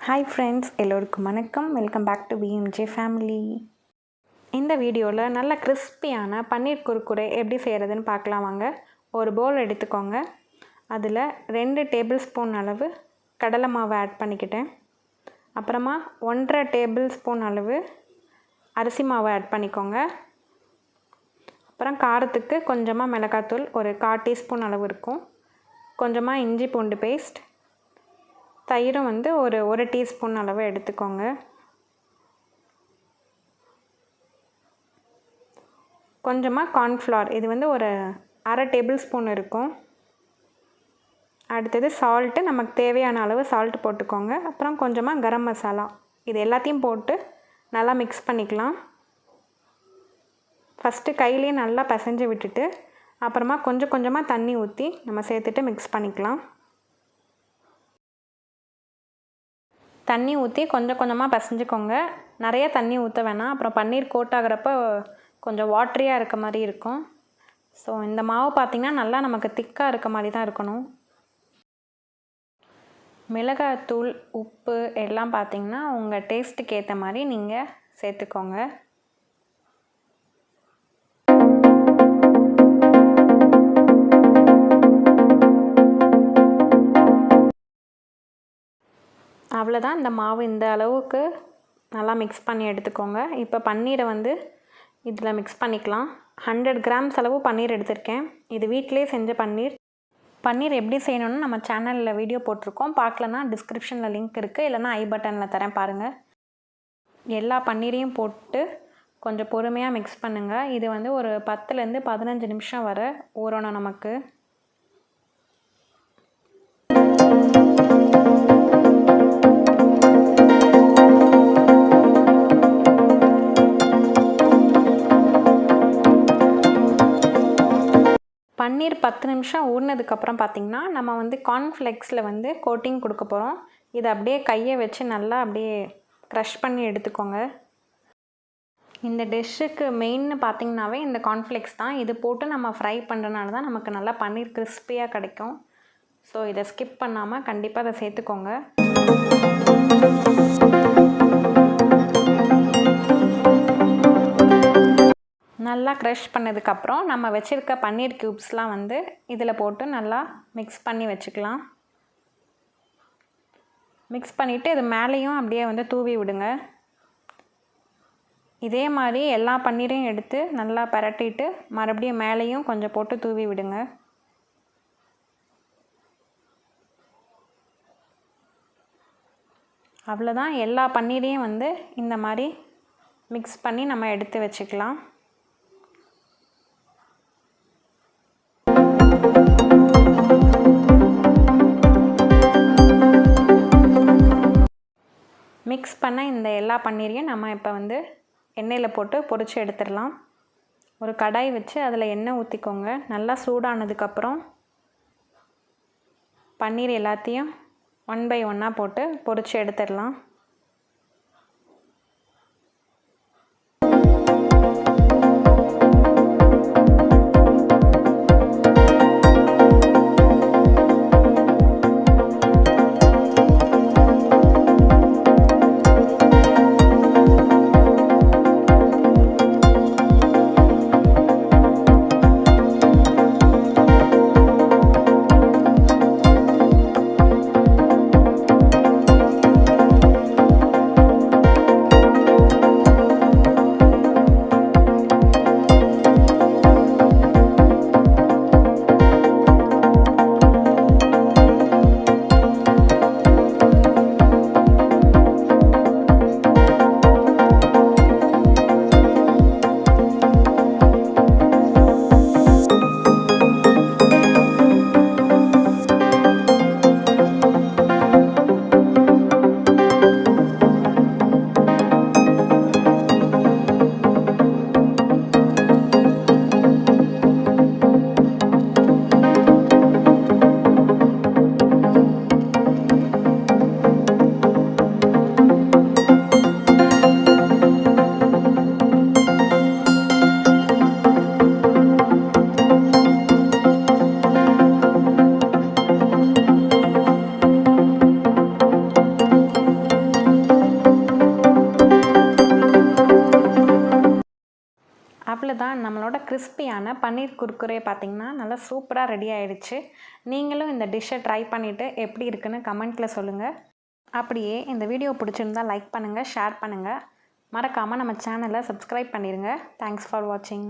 Hi friends, எல்லோருக்கும் வணக்கம். Welcome back to BMJ family. இந்த வீடியோவில் நல்ல கிறிஸ்பியான பன்னீர் குர்குரே எப்படி செய்கிறதுன்னு பார்க்கலாம் வாங்க. ஒரு பவுல் எடுத்துக்கோங்க. அதில் 2 டேபிள் ஸ்பூன் அளவு கடலை மாவு ஆட் பண்ணிக்கிட்டேன். அப்புறமா 1.5 டேபிள் ஸ்பூன் அளவு அரிசி மாவு ஆட் பண்ணிக்கோங்க. அப்புறம் காரத்துக்கு கொஞ்சமாக மிளகாத்தூள் ஒரு 1/4 டீஸ்பூன் அளவு இருக்கும். கொஞ்சமாக இஞ்சி பூண்டு பேஸ்ட், தயிரும் ஒரு டீஸ்பூன் அளவு எடுத்துக்கோங்க. கொஞ்சமாக கார்ன்ஃப்ளவர், இது ஒரு 1/2 டேபிள் ஸ்பூன் இருக்கும். அடுத்தது சால்ட்டு, நமக்கு தேவையான அளவு சால்ட் போட்டுக்கோங்க. அப்புறம் கொஞ்சமாக கரம் மசாலா, இது எல்லாத்தையும் போட்டு நல்லா மிக்ஸ் பண்ணிக்கலாம். ஃபஸ்ட்டு கையிலேயே நல்லா பிசைஞ்சு விட்டுட்டு அப்புறமா கொஞ்சம் கொஞ்சமாக தண்ணி ஊற்றி நம்ம சேர்த்துட்டு மிக்ஸ் பண்ணிக்கலாம். தண்ணி ஊற்றி கொஞ்சம் கொஞ்சமாக பிசைஞ்சுக்கோங்க. நிறைய தண்ணி ஊற்ற வேணாம், அப்புறம் பன்னீர் கோட் ஆகிறப்ப கொஞ்சம் வாட்டரியாக இருக்க மாதிரி இருக்கும். ஸோ இந்த மாவு பார்த்திங்கன்னா நல்லா நமக்கு திக்காக இருக்க மாதிரி தான் இருக்கணும். மிளகாய்த்தூள், உப்பு எல்லாம் பார்த்திங்கன்னா உங்கள் டேஸ்ட்டுக்கு ஏற்ற மாதிரி நீங்கள் சேர்த்துக்கோங்க. அவ்வளோதான், இந்த மாவு இந்த அளவுக்கு நல்லா மிக்ஸ் பண்ணி எடுத்துக்கோங்க. இப்போ பன்னீரை இதில் மிக்ஸ் பண்ணிக்கலாம். 100 கிராம்ஸ் அளவு பன்னீர் எடுத்திருக்கேன். இது வீட்டிலே செஞ்ச பன்னீர். பன்னீர் எப்படி செய்யணும்னு நம்ம சேனலில் வீடியோ போட்டிருக்கோம். பார்க்கலன்னா டிஸ்கிரிப்ஷனில் லிங்க் இருக்குது, இல்லைனா ஐ பட்டனில் தரேன் பாருங்கள். எல்லா பன்னீரையும் போட்டு கொஞ்சம் பொறுமையாக மிக்ஸ் பண்ணுங்கள். இது ஒரு 10லேருந்து 15 நிமிஷம் வரை ஊறணும் நமக்கு. பன்னீர் 10 நிமிஷம் ஊறினதுக்கப்புறம் பார்த்திங்கன்னா நம்ம கார்ன்ஃப்ளெக்ஸில் கோட்டிங் கொடுக்க போகிறோம். இதை அப்படியே கையை வச்சு நல்லா அப்படியே க்ரஷ் பண்ணி எடுத்துக்கோங்க. இந்த டிஷ்ஷுக்கு மெயின்னு பார்த்திங்கனாவே இந்த கார்ன்ஃப்ளெக்ஸ் தான். இது போட்டு நம்ம ஃப்ரை பண்ணுறதுனால தான் நமக்கு நல்லா பன்னீர் கிறிஸ்பியாக கிடைக்கும். ஸோ இதை ஸ்கிப் பண்ணாமல் கண்டிப்பாக அதை சேர்த்துக்கோங்க. நல்லா க்ரஷ் பண்ணதுக்கப்புறம் நம்ம வச்சுருக்க பன்னீர் க்யூப்ஸ்லாம் இதில் போட்டு நல்லா மிக்ஸ் பண்ணி வச்சுக்கலாம். மிக்ஸ் பண்ணிவிட்டு இது மேலேயும் அப்படியே தூவி விடுங்க. இதே மாதிரி எல்லா பன்னீரையும் எடுத்து நல்லா பரட்டிட்டு மறுபடியும் மேலேயும் கொஞ்சம் போட்டு தூவி விடுங்க. அவ்வளோதான், எல்லா பன்னீரையும் இந்த மாதிரி மிக்ஸ் பண்ணி நம்ம எடுத்து வச்சுக்கலாம். மிக்ஸ் பண்ண இந்த எல்லா பன்னீரையும் நம்ம இப்போ எண்ணெயில் போட்டு பொரித்து எடுத்துடலாம். ஒரு கடாய் வச்சு அதில் எண்ணெய் ஊற்றிக்கோங்க. நல்லா சூடானதுக்கப்புறம் பன்னீர் எல்லாத்தையும் 1 by 1 போட்டு பொரித்து எடுத்துடலாம். அவ்வளோதான், நம்மளோட கிறிஸ்பியான பன்னீர் குர்குரே பார்த்திங்கன்னா நல்லா சூப்பராக ரெடி ஆகிடுச்சு. நீங்களும் இந்த டிஷ்ஷை ட்ரை பண்ணிவிட்டு எப்படி இருக்குன்னு கமெண்ட்டில் சொல்லுங்கள். அப்படியே இந்த வீடியோ பிடிச்சிருந்தால் லைக் பண்ணுங்கள், ஷேர் பண்ணுங்கள். மறக்காமல் நம்ம சேனலை சப்ஸ்கிரைப் பண்ணிடுங்க. தேங்க்ஸ் ஃபார் வாட்சிங்.